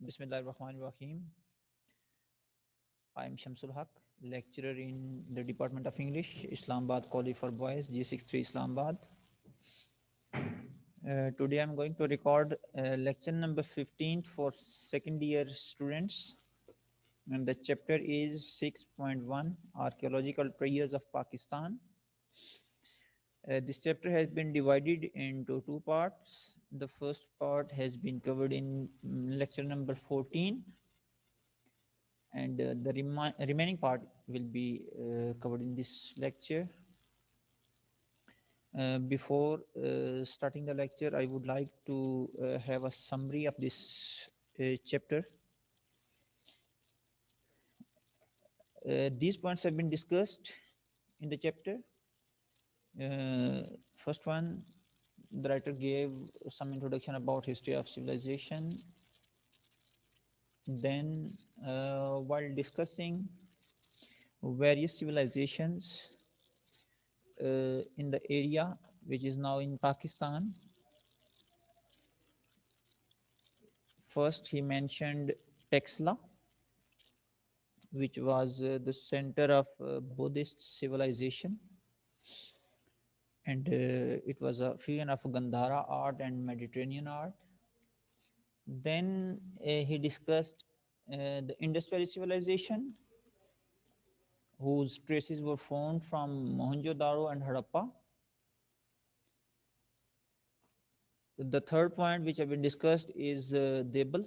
Bismillahirrahmanirrahim. I am Shamsul Haq, lecturer in the Department of English, Islamabad College for Boys, G63 Islamabad. Today I am going to record lecture number 15 for second year students. And the chapter is 6.1 Archaeological Treasures of Pakistan. This chapter has been divided into two parts. The first part has been covered in lecture number 14, and the remaining part will be covered in this lecture. Before starting the lecture, I would like to have a summary of this chapter. These points have been discussed in the chapter. First one, the writer gave some introduction about history of civilization. Then, while discussing various civilizations in the area which is now in Pakistan, first he mentioned Texla, which was the center of Buddhist civilization, and it was a fusion of Gandhara art and Mediterranean art. Then he discussed the Indus Valley civilization, whose traces were found from Mohenjo-daro and Harappa. The third point which have been discussed is Debal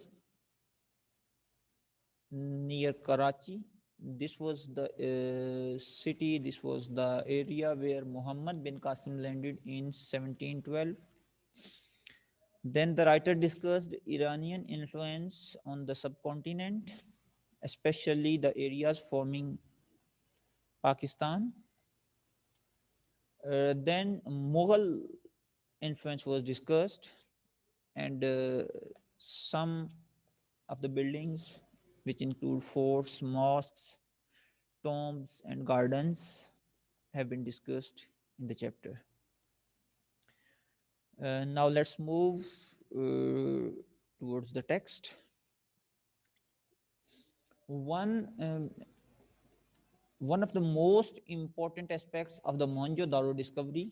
near Karachi. This was the city, this was the area where Muhammad bin Qasim landed in 1712. Then the writer discussed Iranian influence on the subcontinent, especially the areas forming Pakistan. Then Mughal influence was discussed, and some of the buildings, which include forts, mosques, tombs, and gardens, have been discussed in the chapter. Now let's move towards the text. One of the most important aspects of the Mohenjo-daro discovery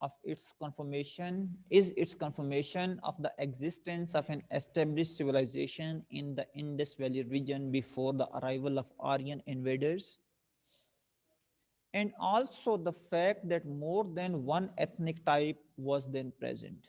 of its confirmation is its confirmation of the existence of an established civilization in the Indus Valley region before the arrival of Aryan invaders, and also the fact that more than one ethnic type was then present.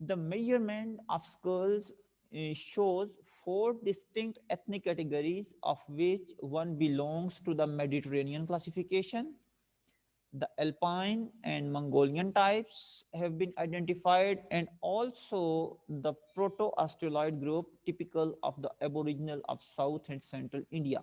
The measurement of skulls shows 4 distinct ethnic categories, of which one belongs to the Mediterranean classification. The Alpine and Mongolian types have been identified, and also the Proto-Australoid group typical of the Aboriginal of South and Central India.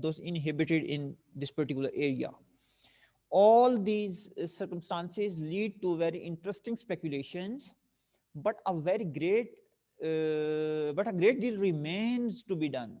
those inhabited in this particular area. All these circumstances lead to very interesting speculations, but a great deal remains to be done.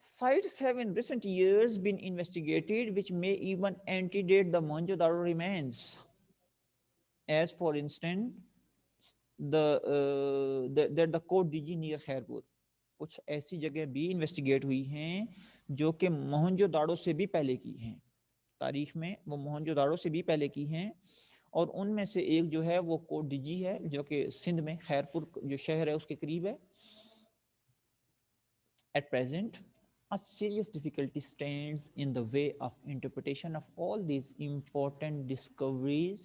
Sites have in recent years been investigated which may even antedate the Mohenjo-daro remains. As for instance, the Kot Diji near Khairpur. کچھ ایسی جگہ بھی investigate ہوئی ہیں جو کہ موہنجو داڑو سے بھی پہلے کی ہیں تاریخ میں, وہ موہنجو داڑو سے بھی پہلے کی ہیں, اور ان میں سے ایک جو ہے وہ کوٹ ڈیجی ہے جو کہ سندھ میں خیرپور جو شہر ہے اس کے قریب ہے. At present, a serious difficulty stands in the way of interpretation of all these important discoveries,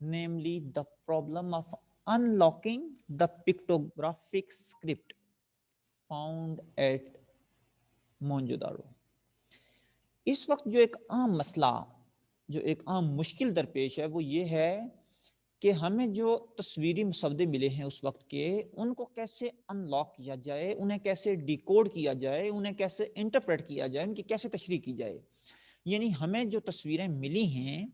namely the problem of unlocking the pictographic script found at Mohenjo-daro. اس وقت جو ایک عام مسئلہ, جو ایک عام مشکل درپیش ہے وہ یہ ہے کہ ہمیں جو تصویری مسودے ملے ہیں اس وقت کے, ان کو کیسے ان لاک کیا جائے, انہیں کیسے ڈیکوڈ کیا جائے, انہیں کیسے انٹرپریٹ کیا جائے, ان کی کیسے تشریح کی جائے. یعنی ہمیں جو تصویریں ملی ہیں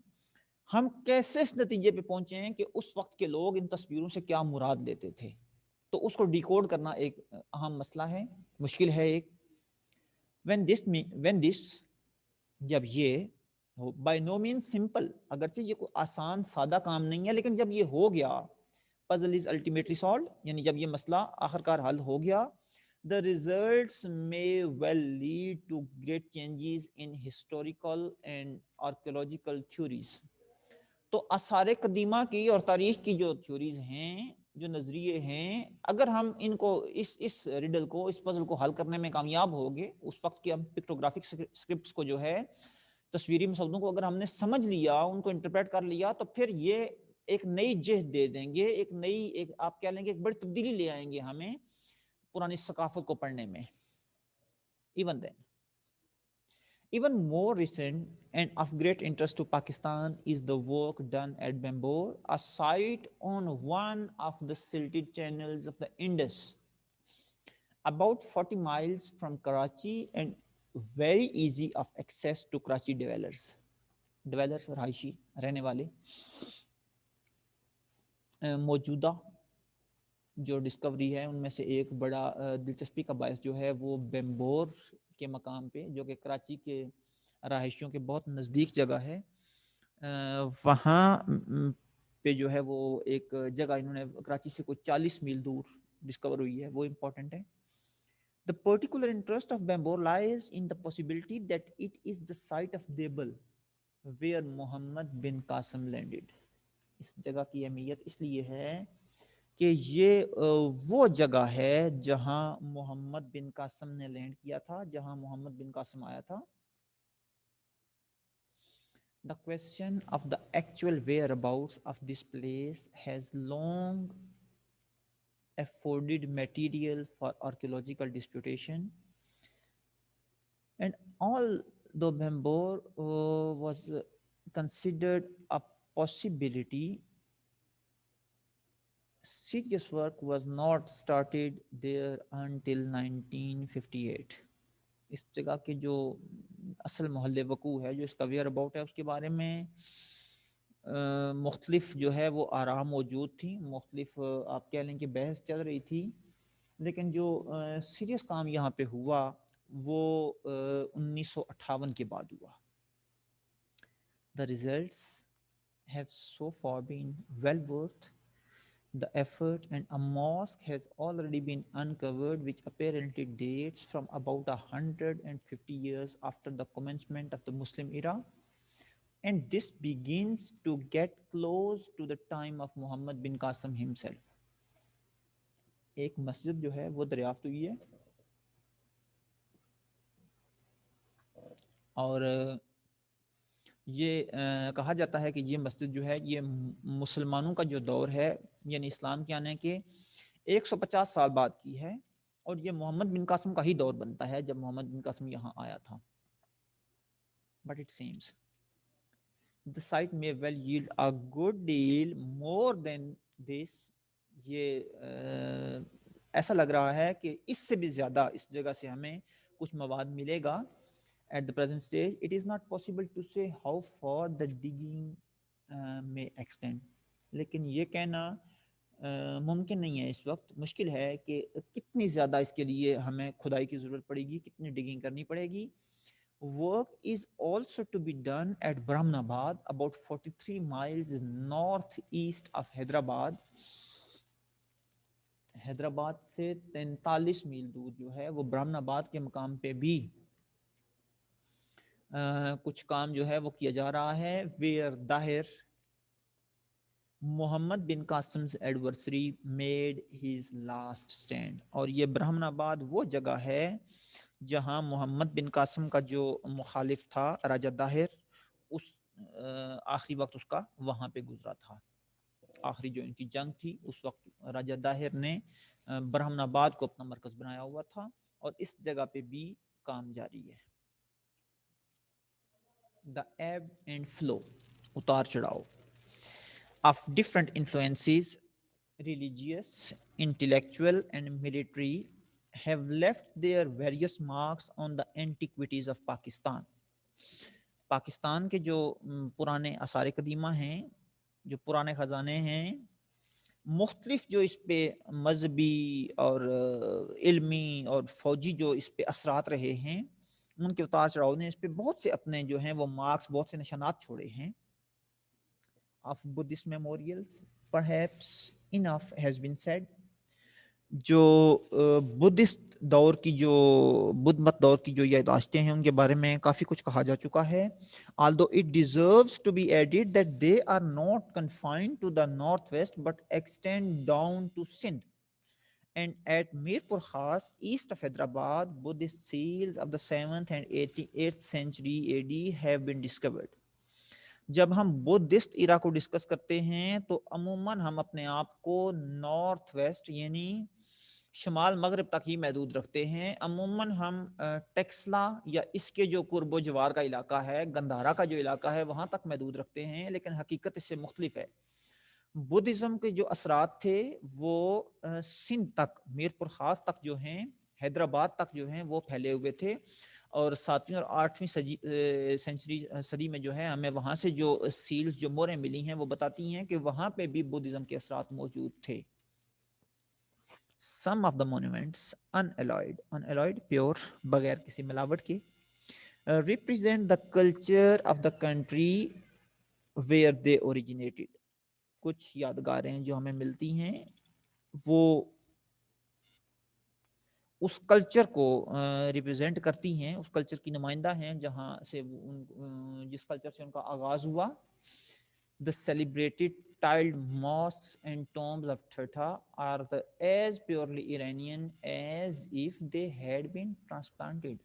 ہم کیسے اس نتیجے پہ پہنچے ہیں کہ اس وقت کے لوگ ان تصویروں سے کیا مراد لیتے تھے, تو اس کو ڈیکوڈ کرنا ایک اہم مسئلہ ہے, مشکل ہے ایک. when this جب یہ بائی نو مین سمپل, اگرچہ یہ کوئی آسان سادہ کام نہیں ہے, لیکن جب یہ ہو گیا, puzzle is ultimately solved, یعنی جب یہ مسئلہ آخرکار حل ہو گیا, the results may well lead to great changes in historical and archaeological theories. تو آثار قدیمہ کی اور تاریخ کی جو تھیوریز ہیں, جو نظریے ہیں, اگر ہم ان کو اس ریڈل کو, اس پزل کو حل کرنے میں کامیاب ہو گے, اس وقت کے ہم پکٹوگرافک سکرپٹس کو جو ہے تصویری مسودوں کو اگر ہم نے سمجھ لیا, ان کو انٹرپریٹ کر لیا, تو پھر یہ ایک نئی جہد دے دیں گے, ایک نئی, ایک آپ کہہ لیں گے ایک بڑی تبدیلی لے آئیں گے ہمیں پرانی ثقافت کو پڑھنے میں. Even then, even more recent and of great interest to Pakistan is the work done at Bambor, a site on one of the silted channels of the Indus, about 40 miles from Karachi and very easy of access to Karachi dwellers رہائشی رہنے والے. موجودہ جو Discovery ہے ان میں سے ایک بڑا دلچسپی کا باعث جو ہے وہ بیمبور کے مقام پہ, جو کہ کراچی کے رہائشیوں کے بہت نزدیک جگہ ہے, وہاں پہ جو ہے وہ ایک جگہ انہوں نے کراچی سے کوئی 40 میل دور ڈسکور ہوئی ہے, وہ امپورٹنٹ ہے. The particular interest of Bambor lies in the possibility that it is the site of Debel where Muhammad bin Qasim landed. اس جگہ کی اہمیت اس لیے ہے کہ یہ وہ جگہ ہے جہاں محمد بن قاسم نے لینڈ کیا تھا, جہاں محمد بن قاسم آیا تھا. The question of the actual whereabouts of this place has long afforded material for archaeological disputation, and although Bambor was considered a possibility, serious work was not started there until 1958. اس جگہ کے جو اصل محل وقوع ہے, جو اس کا ویئر اباؤٹ ہے, اس کے بارے میں مختلف جو ہے وہ آراء موجود تھیں, مختلف آپ کہہ لیں کہ بحث چل رہی تھی, لیکن جو سیریس کام یہاں پہ ہوا وہ 1958 کے بعد ہوا. The results have so far been well worth the effort, and a mosque has already been uncovered which apparently dates from about 150 years after the commencement of the Muslim era, and this begins to get close to the time of Muhammad bin Qasim himself. ایک مسجد جو ہے وہ دریافت ہوئی ہے, اور یہ کہا جاتا ہے کہ یہ مسجد جو ہے یہ مسلمانوں کا جو دور ہے, یعنی اسلام کے آنے کے 150 سال بعد کی ہے, اور یہ محمد بن قاسم کا ہی دور بنتا ہے جب محمد بن قاسم یہاں آیا تھا. But it seems the site may well yield a good deal more than this. یہ ایسا لگ رہا ہے کہ اس سے بھی زیادہ اس جگہ سے ہمیں کچھ مواد ملے گا. At the present stage, it is not possible to say how far the digging may extend. لیکن یہ کہنا ممکن نہیں ہے, اس وقت مشکل ہے کہ کتنی زیادہ اس کے لیے ہمیں کھدائی کی ضرورت پڑے گی, کتنی ڈگنگ کرنی پڑے گی. Work is also to be done at Brahmanabad, about 43 miles northeast of Hyderabad, Hyderabad سے 43 میل دور جو ہے وہ برہمن آباد کے مقام پہ بھی کچھ کام جو ہے وہ کیا جا رہا ہے. Where Dahir Muhammad bin Qasim's adversary made his last stand. اور یہ برہمن آباد وہ جگہ ہے جہاں محمد بن قاسم کا جو مخالف تھا راجہ داہر، اس آخری وقت اس کا وہاں پہ گزرا تھا. آخری جو ان کی جنگ تھی اس وقت راجہ داہر نے برہمن آباد کو اپنا مرکز بنایا ہوا تھا، اور اس جگہ پہ بھی کام جاری ہے. The ebb and flow، اتار چڑھاؤ of different influences, religious, intellectual and military, have left their various marks on the antiquities of Pakistan. Pakistan کے جو پرانے آثار قدیمہ ہیں، جو پرانے خزانے ہیں، مختلف جو اس پہ مذہبی اور علمی اور فوجی جو اس پہ اثرات رہے ہیں، ان کے اتار چڑھاؤ نے اس پہ بہت سے اپنے جو ہیں وہ مارکس، بہت سے نشانات چھوڑے ہیں. Of Buddhist memorials, perhaps enough has been said. جو بدھسٹ دور کی، جو بدھ مت دور کی جو یادداشتیں ہیں، ان کے بارے میں کافی کچھ کہا جا چکا ہے. Although it deserves to be added that they are not confined to the northwest but extend down to Sindh. And at Mirpur Khas, east of Hyderabad, Buddhist seals of the 7th and 8th century AD have been discovered. جب ہم Buddhist ایرا کو discuss کرتے ہیں تو عموماً ہم اپنے آپ کو نارتھ ویسٹ یعنی شمال مغرب تک ہی محدود رکھتے ہیں. عموماً ہم ٹیکسلا یا اس کے جو قرب و جوار کا علاقہ ہے، گندھارا کا جو علاقہ ہے، وہاں تک محدود رکھتے ہیں، لیکن حقیقت اس سے مختلف ہے. بدھزم کے جو اثرات تھے وہ سندھ تک، میرپور خاص تک جو ہیں، حیدرآباد تک جو ہیں وہ پھیلے ہوئے تھے. اور 7ویں اور 8ویں صدی میں جو ہے ہمیں وہاں سے جو سیلز، جو موریں ملی ہیں، وہ بتاتی ہیں کہ وہاں پہ بھی بدھزم کے اثرات موجود تھے. Some of the monuments unalloyed pure، بغیر کسی ملاوٹ کے، represent the culture of the country where they originated. کچھ یادگاریں جو ہمیں ملتی ہیں وہ اس کلچر کو ریپرزینٹ کرتی ہیں، اس کلچر کی نمائندہ ہیں جہاں سے جس کلچر سے ان کا آغاز ہوا. The celebrated tiled mosques and tombs of Thatta are as purely Iranian as if they had been transplanted.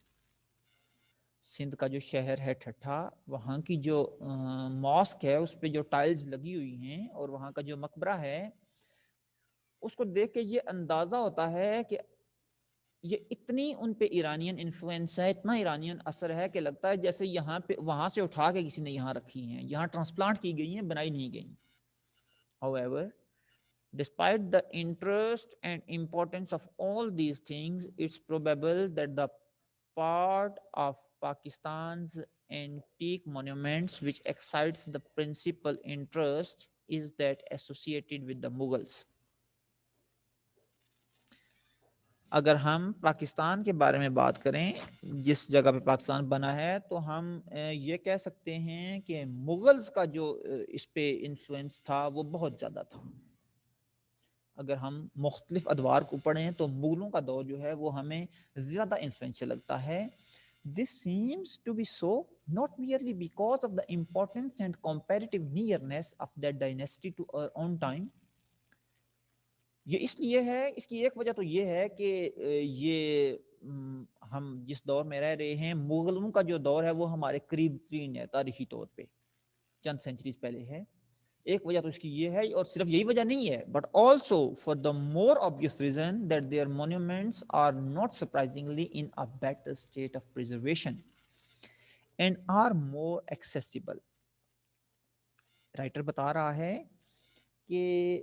Sindh کا جو شہر ہے ٹھٹھا، وہاں کی جو ماسک ہے اس پہ جو ٹائلز لگی ہوئی ہیں اور وہاں کا جو مقبرہ ہے، اس کو دیکھ کے یہ اندازہ ہوتا ہے کہ یہ اتنی ان پہ ایرانین انفلوئنس ہے، اتنا ایرانین اثر ہے کہ لگتا ہے جیسے یہاں پہ وہاں سے اٹھا کے کسی نے یہاں رکھی ہیں، یہاں ٹرانسپلانٹ کی گئی ہیں، بنائی نہیں گئی. However, despite the interest and importance of all these things, it's probable that the part of Pakistan's antique monuments which excites the principal interest is that associated with the Mughals. اگر ہم پاکستان کے بارے میں بات کریں، جس جگہ پہ پاکستان بنا ہے، تو ہم یہ کہہ سکتے ہیں کہ مغلز کا جو اس پہ انفلوئنس تھا وہ بہت زیادہ تھا. اگر ہم مختلف ادوار کو پڑھیں تو مغلوں کا دور جو ہے وہ ہمیں زیادہ انفلوئنشل لگتا ہے. This seems to be so not merely because of the importance and comparative nearness of that dynasty to our own time. یہ اس لیے ہے، اس کی ایک وجہ تو یہ ہے کہ یہ ہم جس دور میں رہ رہے ہیں، مغلوں کا جو دور ہے وہ ہمارے قریب ترین ہے تاریخی طور پہ، چند سینچریز پہلے ہے. ایک وجہ تو اس کی یہ ہے، اور صرف یہی وجہ نہیں ہے، but also for the more obvious reason that their monuments are not surprisingly in a better state of preservation and are more accessible. Writer بتا رہا ہے کہ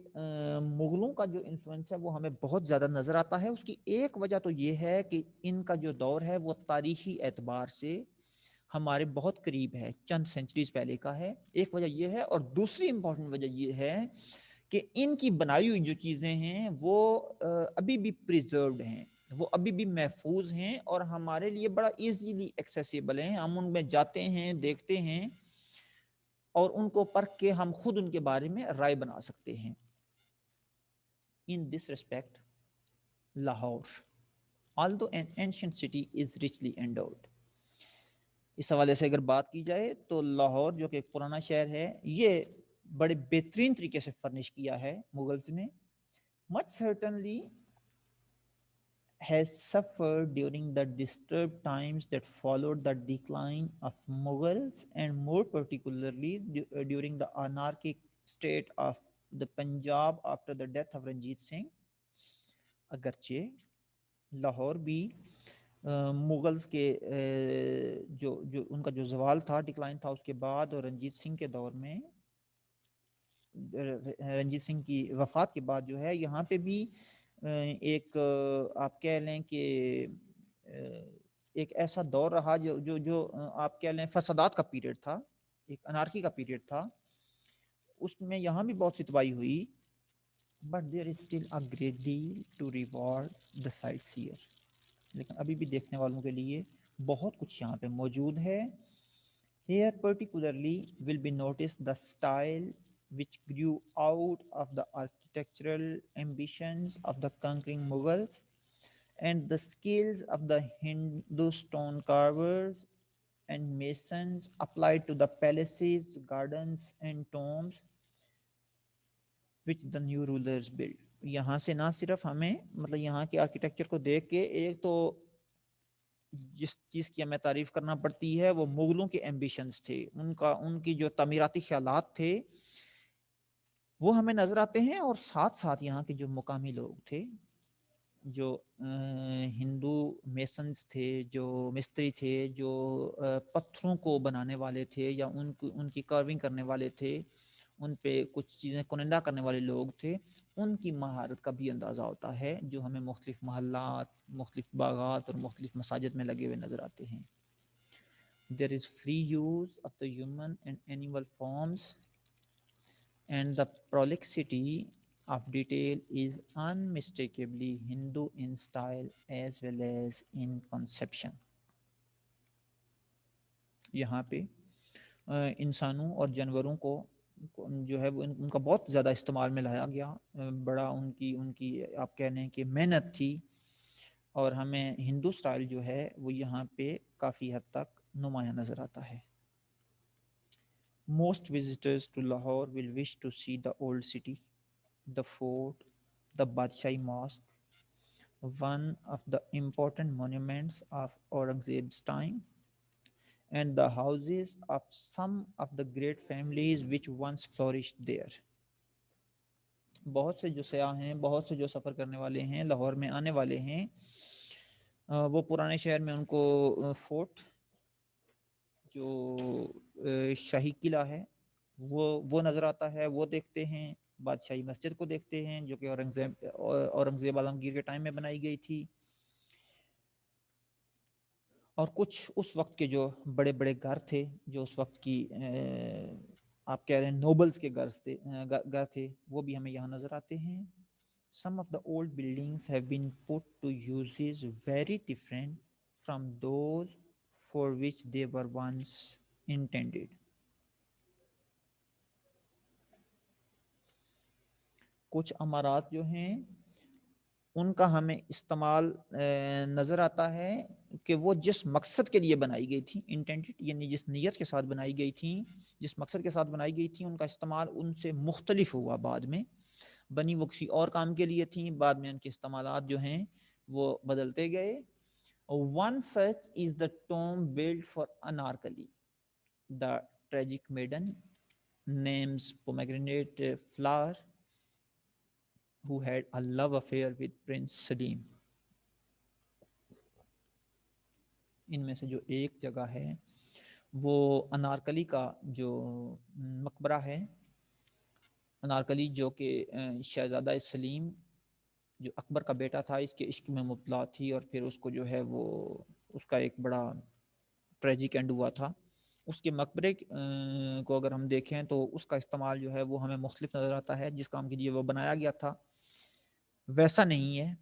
مغلوں کا جو انفلوئنس ہے وہ ہمیں بہت زیادہ نظر آتا ہے. اس کی ایک وجہ تو یہ ہے کہ ان کا جو دور ہے وہ تاریخی اعتبار سے ہمارے بہت قریب ہے، چند سینچریز پہلے کا ہے. ایک وجہ یہ ہے، اور دوسری امپورٹنٹ وجہ یہ ہے کہ ان کی بنائی ہوئی جو چیزیں ہیں وہ ابھی بھی پریزروڈ ہیں، وہ ابھی بھی محفوظ ہیں اور ہمارے لیے بڑا ایزیلی ایکسیسیبل ہیں. ہم ان میں جاتے ہیں، دیکھتے ہیں اور ان کو پرکھ کے ہم خود ان کے بارے میں رائے بنا سکتے ہیں. In this respect, Lahore although an ancient city is richly endowed. اس حوالے سے اگر بات کی جائے تو لاہور جو کہ ایک پرانا شہر ہے یہ بڑے بہترین طریقے سے فرنش کیا ہے مغلز نے. much certainly has suffered during the disturbed times that followed the decline of Mughals and more particularly during the anarchic state of the Punjab after the death of Ranjit Singh. اگرچہ لاہور بھی مغلز کے جو ان کا جو زوال تھا ڈکلائن تھا اس کے بعد اور رنجیت سنگھ کے دور میں رنجیت سنگھ کی وفات کے بعد جو ہے یہاں پہ بھی ایک آپ کہہ لیں کہ ایک ایسا دور رہا جو آپ کہہ لیں فسادات کا پیریڈ تھا, ایک انارکی کا پیریڈ تھا, اس میں یہاں بھی بہت سی تباہی ہوئی. But there is still a great deal to reward the sightseer, لیکن ابھی بھی دیکھنے والوں کے لیے بہت کچھ یہاں پہ موجود ہے. Here particularly will be noticed the style which grew out of the architectural ambitions of the conquering Mughals and the skills of the Hindu stone carvers and masons applied to the palaces, gardens and tombs which the new rulers built. یہاں سے نہ صرف ہمیں مطلب یہاں کے architecture کو دیکھ کے ایک تو جس چیز کی ہمیں تعریف کرنا پڑتی ہے وہ مغلوں کے ایمبیشنز تھے, ان کی جو تعمیراتی خیالات تھے وہ ہمیں نظر آتے ہیں, اور ساتھ ساتھ یہاں کے جو مقامی لوگ تھے, جو ہندو میسنز تھے, جو مستری تھے, جو پتھروں کو بنانے والے تھے یا ان کی کارونگ کرنے والے تھے, ان پہ کچھ چیزیں کنندہ کرنے والے لوگ تھے, ان کی مہارت کا بھی اندازہ ہوتا ہے جو ہمیں مختلف محلات, مختلف باغات اور مختلف مساجد میں لگے ہوئے نظر آتے ہیں. There is free use of the human and animal forms and the prolixity of detail is unmistakably Hindu in style as well as in conception. یہاں پہ انسانوں اور جانوروں کو جو ہے وہ ان کا بہت زیادہ استعمال میں لایا گیا, بڑا ان کی آپ کہہ لیں کہ محنت تھی, اور ہمیں ہندو سٹائل جو ہے وہ یہاں پہ کافی حد تک نمایاں نظر آتا ہے. Most visitors to Lahore will wish to see the old city, the fort, the Badshai Mosque, one of the important monuments of Aurangzeb's time, and the houses of some of the great families which once flourished there. بہت سے جو سیاح ہیں, بہت سے جو سفر کرنے والے ہیں, لاہور میں آنے والے ہیں, وہ پرانے شہر میں ان کو فورٹ جو شاہی قلعہ ہے وہ نظر آتا ہے, وہ دیکھتے ہیں. بادشاہی مسجد کو دیکھتے ہیں جو کہ اورنگزیب عالمگیر کے ٹائم میں بنائی گئی تھی, اور کچھ اس وقت کے جو بڑے بڑے گھر تھے, جو اس وقت کی آپ کہہ رہے ہیں نوبلز کے گھر تھے, وہ بھی ہمیں یہاں نظر آتے ہیں. Some of the old buildings have been put to uses very different from those for which they were once intended. کچھ عمارات جو ہیں ان کا ہمیں استعمال نظر آتا ہے کہ وہ جس مقصد کے لیے بنائی گئی تھی, انٹینڈڈ یعنی جس نیت کے ساتھ بنائی گئی تھی, جس مقصد کے ساتھ بنائی گئی تھی, ان کا استعمال ان سے مختلف ہوا. بعد میں بنی وہ کسی اور کام کے لیے تھیں, بعد میں ان کے استعمالات جو ہیں وہ بدلتے گئے. One such is the tomb built for Anarkali, the tragic maiden, names pomegranate flower, who had a love affair with Prince Salim. ان میں سے جو ایک جگہ ہے وہ انارکلی کا جو مقبرہ ہے, انارکلی جو کہ شہزادہ سلیم جو اکبر کا بیٹا تھا, اس کے عشق میں مبتلا تھی, اور پھر اس کو جو ہے وہ اس کا ایک بڑا ٹریجک اینڈ ہوا تھا. اس کے مقبرے کو اگر ہم دیکھیں تو اس کا استعمال جو ہے وہ ہمیں مختلف نظر آتا ہے. جس کام کے لیے وہ بنایا گیا تھا ویسا نہیں ہے.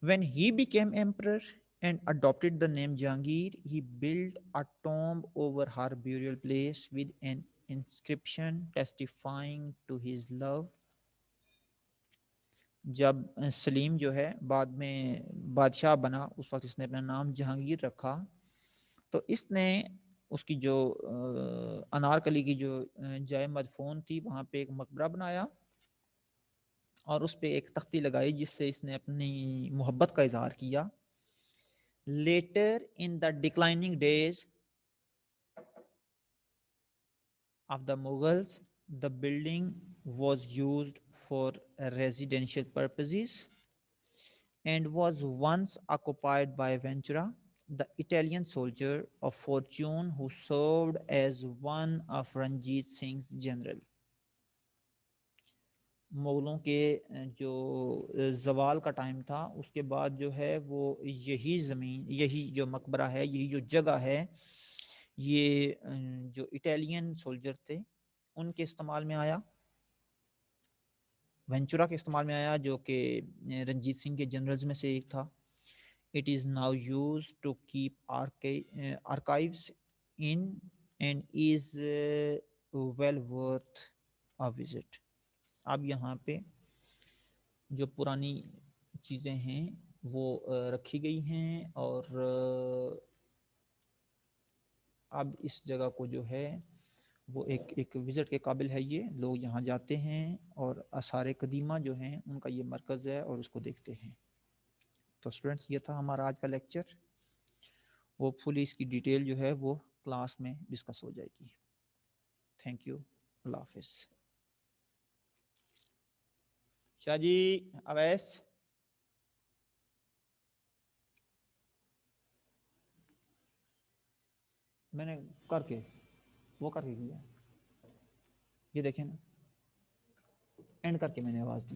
When he became emperor and adopted the name Jahangir, he built a tomb over her burial place with an inscription testifying to his love جب سلیم جو ہے بعد میں بادشاہ بنا، اس وقت اس نے اپنا نام جہانگیر رکھا، تو اس نے اس کی جو انارکلی کی جو جائے مدفون تھی وہاں پہ ایک مقبرہ بنایا اور اس پہ ایک تختی لگائی جس سے اس نے اپنی محبت کا اظہار کیا. Later in the declining days of the Mughals, the building was used for residential purposes and was once occupied by Ventura, the Italian soldier of fortune who served as one of Ranjit Singh's general. مغلوں کے جو زوال کا time تھا اس کے بعد جو ہے وہ یہی زمین، یہی جو مقبرہ ہے، یہی جو جگہ ہے، یہ جو اٹالین سولجر تھے ان کے استعمال میں آیا، وینچورا کے استعمال میں آیا جو کہ رنجیت سنگھ کے جنرلز میں سے ایک تھا. It is now used to keep archives in and is well worth a visit. اب یہاں پہ جو پرانی چیزیں ہیں وہ رکھی گئی ہیں اور اب اس جگہ کو جو ہے وہ ایک وزٹ کے قابل ہے. یہ لوگ یہاں جاتے ہیں اور آثار قدیمہ جو ہیں ان کا یہ مرکز ہے اور اس کو دیکھتے ہیں. تو اسٹوڈنٹس یہ تھا ہمارا آج کا لیکچر. ہوپ فلی اس کی ڈیٹیل جو ہے وہ کلاس میں ڈسکس ہو جائے گی. Thank you. اللہ حافظ. شاہ جی، اویس، میں نے کر کے وہ کر کے کیا، یہ دیکھیں نا اینڈ کر کے میں نے آواز دی.